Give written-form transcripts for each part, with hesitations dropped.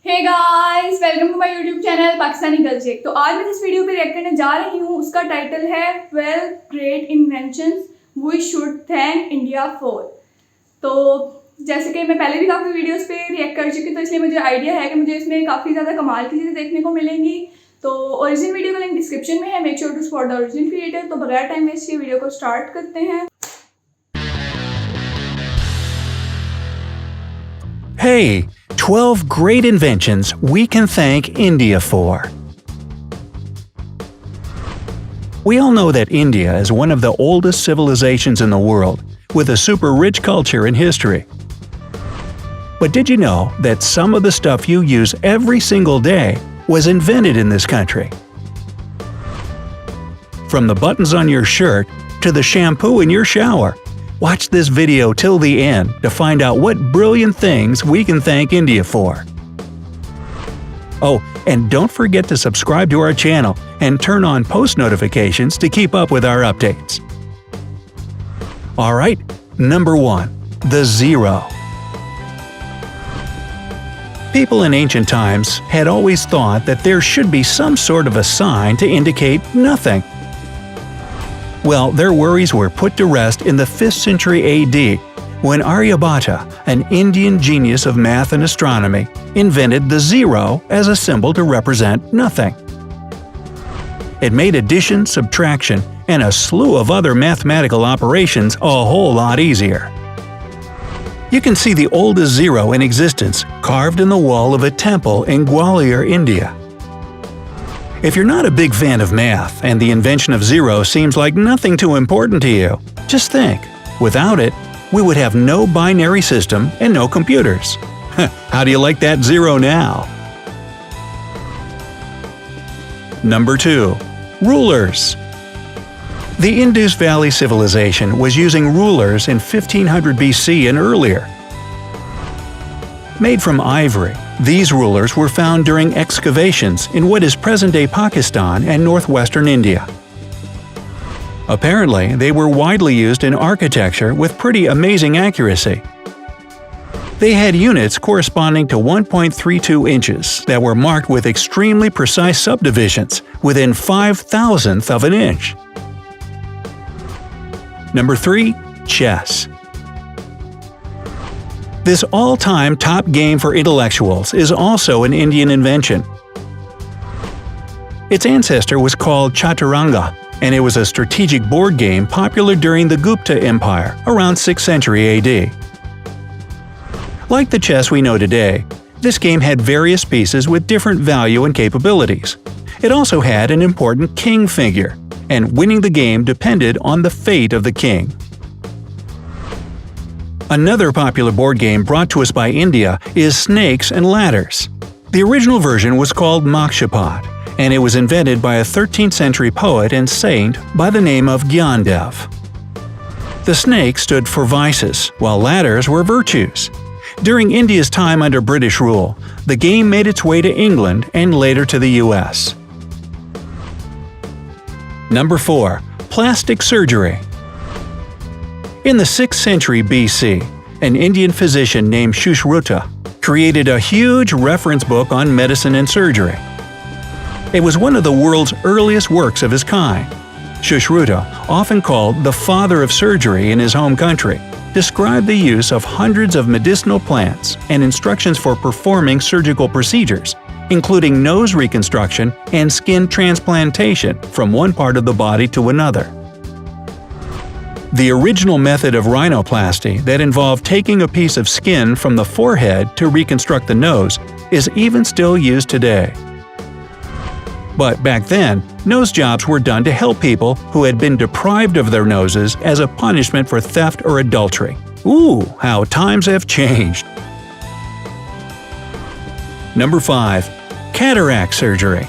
Hey guys, welcome to my YouTube channel Pakistani girls reaction. तो आज मैं जिस वीडियो पे रिएक्ट करने जा रही हूँ उसका टाइटल है 12 great inventions we should thank India for. तो जैसे कि मैं पहले भी काफ़ी वीडियोस पे रिएक्ट कर चुकी हूँ, तो इसलिए मुझे आइडिया है कि मुझे इसमें काफ़ी ज़्यादा कमाल की चीज़ें देखने को मिलेंगी। तो ओरिजिनल वीडियो का लिंक डिस्क्रिप्शन में है, make sure to support the original creator. तो बगैर टाइम वेस्ट किए वीडियो को स्टार्ट करते हैं। Hey, 12 great inventions we can thank India for. We all know that India is one of the oldest civilizations in the world, with a super rich culture and history. But did you know that some of the stuff you use every single day was invented in this country? From the buttons on your shirt to the shampoo in your shower, watch this video till the end to find out what brilliant things we can thank India for. Oh, and don't forget to subscribe to our channel and turn on post notifications to keep up with our updates. Alright, number 1. The zero. People in ancient times had always thought that there should be some sort of a sign to indicate nothing. Well, their worries were put to rest in the 5th century AD, when Aryabhata, an Indian genius of math and astronomy, invented the zero as a symbol to represent nothing. It made addition, subtraction, and a slew of other mathematical operations a whole lot easier. You can see the oldest zero in existence carved in the wall of a temple in Gwalior, India. If you're not a big fan of math and the invention of zero seems like nothing too important to you, just think, without it, we would have no binary system and no computers. How do you like that zero now? Number 2. Rulers. The Indus Valley civilization was using rulers in 1500 BC and earlier. Made from ivory, these rulers were found during excavations in what is present-day Pakistan and northwestern India. Apparently, they were widely used in architecture with pretty amazing accuracy. They had units corresponding to 1.32 inches that were marked with extremely precise subdivisions within 5,000th of an inch. Number 3. Chess. This all-time top game for intellectuals is also an Indian invention. Its ancestor was called Chaturanga, and it was a strategic board game popular during the Gupta Empire around 6th century AD. Like the chess we know today, this game had various pieces with different value and capabilities. It also had an important king figure, and winning the game depended on the fate of the king. Another popular board game brought to us by India is Snakes and Ladders. The original version was called Mokshapat, and it was invented by a 13th century poet and saint by the name of Gyandev. The snake stood for vices, while ladders were virtues. During India's time under British rule, the game made its way to England and later to the US. Number 4. Plastic surgery. In the 6th century BC, an Indian physician named Sushruta created a huge reference book on medicine and surgery. It was one of the world's earliest works of his kind. Sushruta, often called the father of surgery in his home country, described the use of hundreds of medicinal plants and instructions for performing surgical procedures, including nose reconstruction and skin transplantation from one part of the body to another. The original method of rhinoplasty that involved taking a piece of skin from the forehead to reconstruct the nose is even still used today. But back then, nose jobs were done to help people who had been deprived of their noses as a punishment for theft or adultery. Ooh, how times have changed! Number 5. Cataract surgery.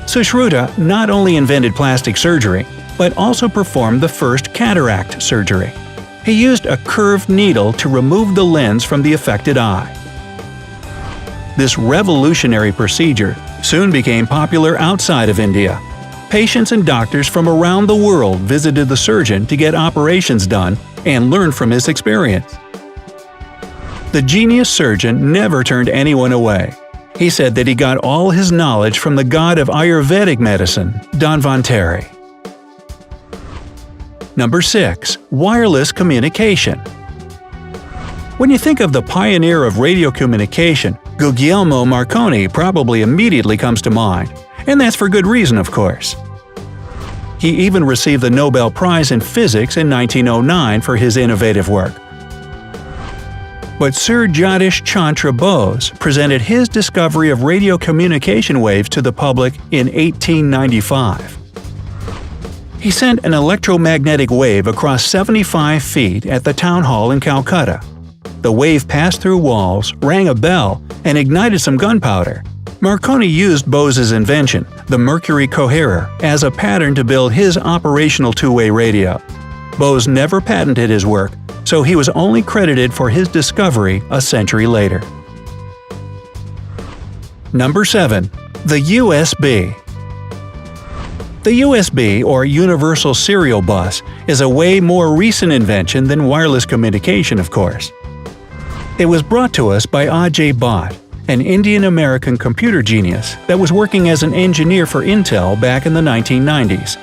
Sushruta not only invented plastic surgery, but also performed the first cataract surgery. He used a curved needle to remove the lens from the affected eye. This revolutionary procedure soon became popular outside of India. Patients and doctors from around the world visited the surgeon to get operations done and learn from his experience. The genius surgeon never turned anyone away. He said that he got all his knowledge from the god of Ayurvedic medicine, Dhanvantari. Number 6. Wireless communication. When you think of the pioneer of radio communication, Guglielmo Marconi probably immediately comes to mind, and that's for good reason, of course. He even received the Nobel Prize in Physics in 1909 for his innovative work. But Sir Jagdish Chandra Bose presented his discovery of radio communication waves to the public in 1895. He sent an electromagnetic wave across 75 feet at the town hall in Calcutta. The wave passed through walls, rang a bell, and ignited some gunpowder. Marconi used Bose's invention, the mercury coherer, as a pattern to build his operational two-way radio. Bose never patented his work, so he was only credited for his discovery a century later. Number 7. The USB. The USB, or Universal Serial Bus, is a way more recent invention than wireless communication, of course. It was brought to us by Ajay Bhatt, an Indian-American computer genius that was working as an engineer for Intel back in the 1990s.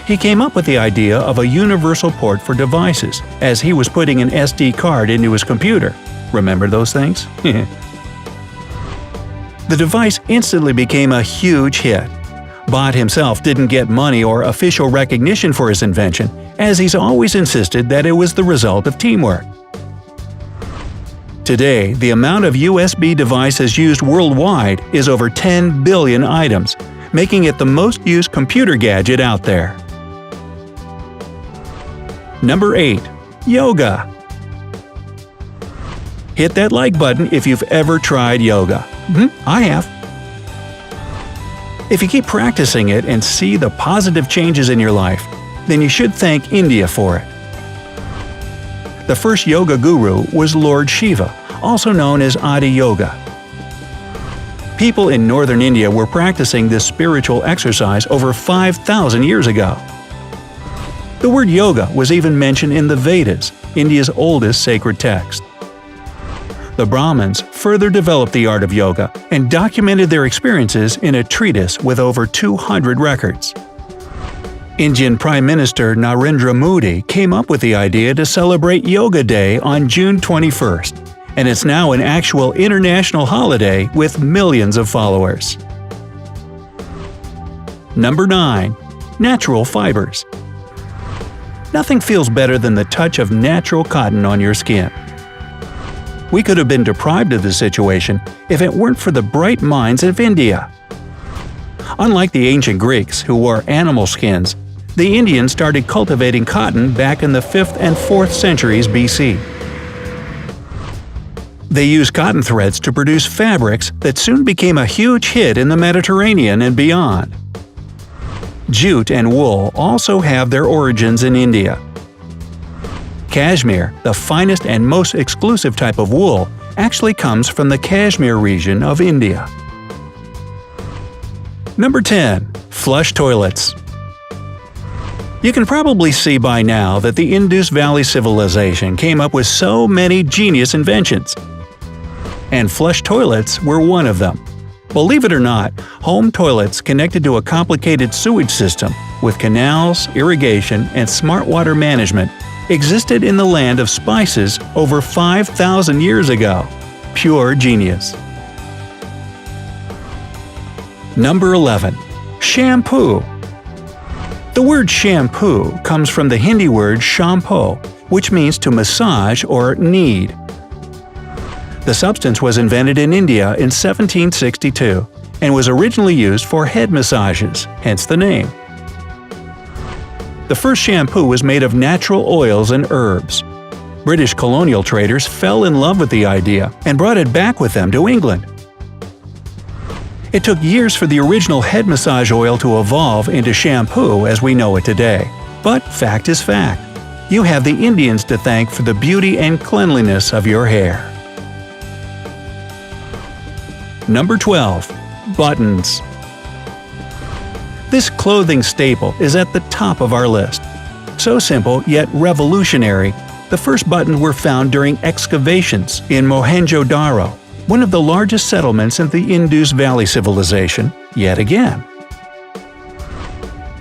He came up with the idea of a universal port for devices, as he was putting an SD card into his computer. Remember those things? The device instantly became a huge hit. Bhatt himself didn't get money or official recognition for his invention, as he's always insisted that it was the result of teamwork. Today, the amount of USB devices used worldwide is over 10 billion items, making it the most used computer gadget out there. Number 8. Yoga. Hit that like button if you've ever tried yoga. I have. If you keep practicing it and see the positive changes in your life, then you should thank India for it. The first yoga guru was Lord Shiva, also known as Adi Yoga. People in northern India were practicing this spiritual exercise over 5,000 years ago. The word yoga was even mentioned in the Vedas, India's oldest sacred text. The Brahmins further developed the art of yoga and documented their experiences in a treatise with over 200 records. Indian Prime Minister Narendra Modi came up with the idea to celebrate Yoga Day on June 21st, and it's now an actual international holiday with millions of followers. Number 9. Natural fibers. Nothing feels better than the touch of natural cotton on your skin. We could have been deprived of this situation if it weren't for the bright minds of India. Unlike the ancient Greeks, who wore animal skins, the Indians started cultivating cotton back in the 5th and 4th centuries BC. They used cotton threads to produce fabrics that soon became a huge hit in the Mediterranean and beyond. Jute and wool also have their origins in India. Cashmere, the finest and most exclusive type of wool, actually comes from the Kashmir region of India. Number 10. Flush toilets. You can probably see by now that the Indus Valley civilization came up with so many genius inventions. And flush toilets were one of them. Believe it or not, home toilets connected to a complicated sewage system with canals, irrigation, and smart water management existed in the land of spices over 5,000 years ago. Pure genius. Number 11. Shampoo. The word shampoo comes from the Hindi word shampoo, which means to massage or knead. The substance was invented in India in 1762 and was originally used for head massages, hence the name. The first shampoo was made of natural oils and herbs. British colonial traders fell in love with the idea and brought it back with them to England. It took years for the original head massage oil to evolve into shampoo as we know it today. But fact is fact. You have the Indians to thank for the beauty and cleanliness of your hair. Number 12. Buttons. This clothing staple is at the top of our list. So simple yet revolutionary, The first buttons were found during excavations in Mohenjo-Daro, one of the largest settlements in the Indus Valley Civilization, yet again.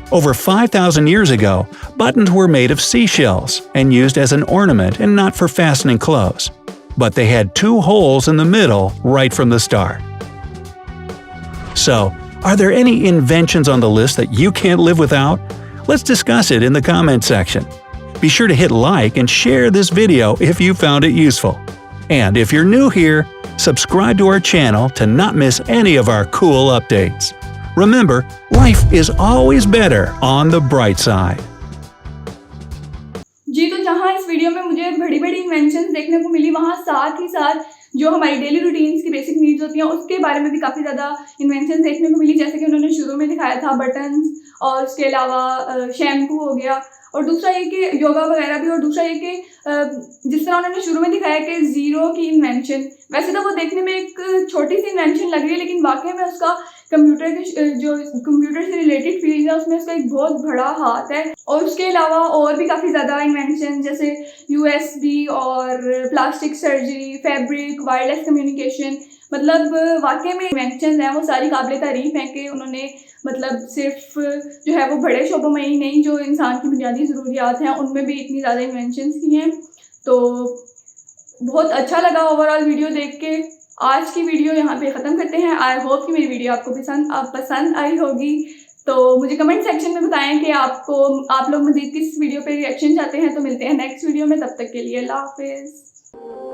Over 5,000 years ago, buttons were made of seashells and used as an ornament and not for fastening clothes. But they had 2 holes in the middle right from the start. So, are there any inventions on the list that you can't live without? Let's discuss it in the comment section. Be sure to hit like and share this video if you found it useful. And if you're new here, subscribe to our channel to not miss any of our cool updates. Remember, life is always better on the bright side. जी, तो जहाँ इस video में मुझे बड़ी बड़ी inventions देखने को मिली, वहाँ साथ ही साथ जो हमारी डेली रूटीन्स की बेसिक नीड्स होती हैं उसके बारे में भी काफ़ी ज़्यादा इन्वेंशंस देखने को मिली। जैसे कि उन्होंने शुरू में दिखाया था बटन्स, और उसके अलावा शैम्पू हो गया, और दूसरा ये कि योगा वगैरह भी, और दूसरा ये कि जिस तरह उन्होंने शुरू में दिखाया कि ज़ीरो की इन्वेंशन, वैसे तो वो देखने में एक छोटी सी इन्वेंशन लग रही है, लेकिन वाकई में उसका कंप्यूटर से रिलेटेड फील्ड है उसमें उसका एक बहुत बड़ा हाथ है। और उसके अलावा और भी काफ़ी ज़्यादा इन्वेंशन जैसे USB और plastic surgery, fabric, wireless communication, मतलब वाकई में इन्वेंशन हैं वो सारी काबिल तारीफ़ हैं कि उन्होंने मतलब सिर्फ जो है वो बड़े शोबों में ही नहीं, जो इंसान की बुनियादी ज़रूरियात हैं उनमें भी इतनी ज़्यादा इन्वेंशंस की हैं। तो बहुत अच्छा लगा ओवरऑल वीडियो देख के। आज की वीडियो यहाँ पे ख़त्म करते हैं। आई होप कि मेरी वीडियो आपको पसंद आई होगी। तो मुझे कमेंट सेक्शन में बताएं कि आप लोग मज़ीद किस वीडियो पे रिएक्शन चाहते हैं। तो मिलते हैं नेक्स्ट वीडियो में, तब तक के लिए अल्लाह हाफिज़।